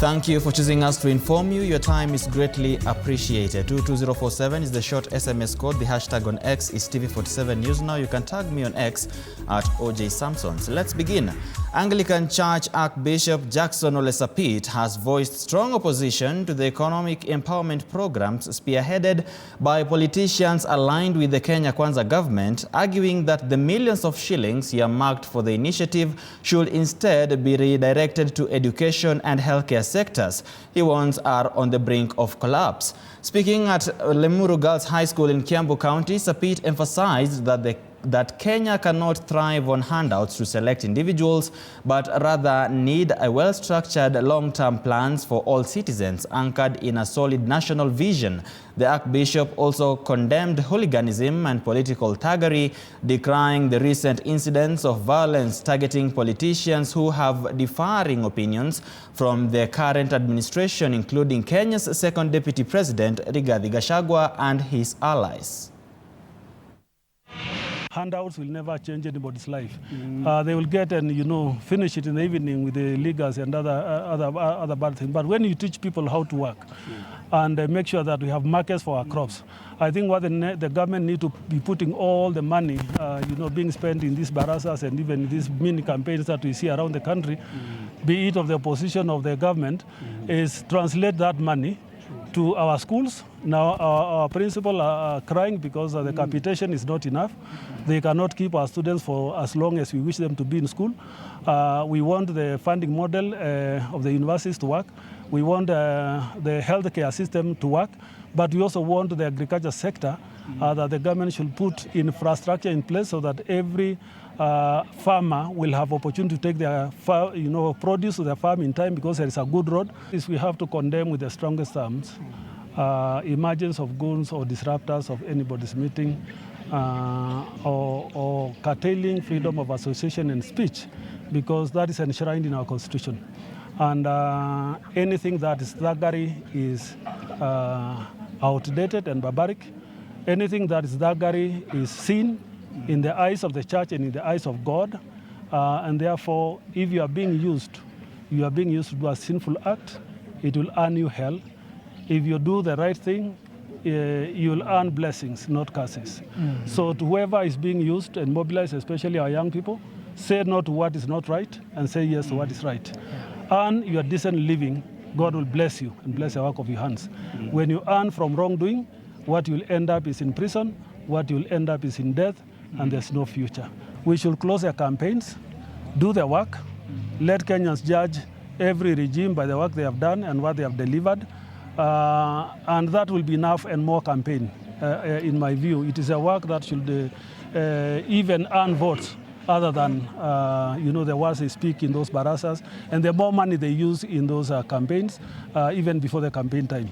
Thank you for choosing us to inform you. Your time is greatly appreciated. 22047 is the short SMS code. The hashtag on X is TV47 News. Now you can tag me on X at OJ Samson. So let's begin. Anglican Church Archbishop Jackson Ole Sapit has voiced strong opposition to the economic empowerment programs spearheaded by politicians aligned with the Kenya Kwanza government, arguing that the millions of shillings earmarked for the initiative should instead be redirected to education and healthcare sectors he warns are on the brink of collapse. Speaking at Lemuru Girls High School in Kiambu County, Sapit emphasized that Kenya cannot thrive on handouts to select individuals, but rather need a well-structured long-term plans for all citizens anchored in a solid national vision. The Archbishop also condemned hooliganism and political thuggery, decrying the recent incidents of violence targeting politicians who have differing opinions from the current administration, including Kenya's second Deputy President, Rigathi Gachagua, and his allies. Handouts will never change anybody's life. They will get and finish it in the evening with the leaguers and other bad things. But when you teach people how to work and make sure that we have markets for our crops, I think what the government need to be putting all the money being spent in these barasas and even these mini campaigns that we see around the country, be it of the opposition of the government, is translate that money to our schools. Now our principal are crying because the capitation is not enough. They cannot keep our students for as long as we wish them to be in school. We want the funding model of the universities to work. We want the healthcare system to work, but we also want the agriculture sector that the government should put infrastructure in place so that every farmer will have opportunity to take their produce to their farm in time because there is a good road. This we have to condemn with the strongest terms. Emergence of goons or disruptors of anybody's meeting or curtailing freedom of association and speech, because that is enshrined in our constitution. And anything that is thuggery is outdated and barbaric. Anything that is thuggery is sin in the eyes of the church and in the eyes of God. And therefore, if you are being used to do a sinful act, it will earn you hell. If you do the right thing, you will earn blessings, not curses. So to whoever is being used and mobilized, especially our young people, say no to what is not right and say yes to what is right. Earn your decent living, God will bless you and bless the work of your hands. When you earn from wrongdoing, what you will end up is in prison, what you will end up is in death, and there's no future. We should close their campaigns, do their work, let Kenyans judge every regime by the work they have done and what they have delivered. And that will be enough and more campaign, in my view. It is a work that should even earn votes other than the words they speak in those barasas, and the more money they use in those campaigns, even before the campaign time.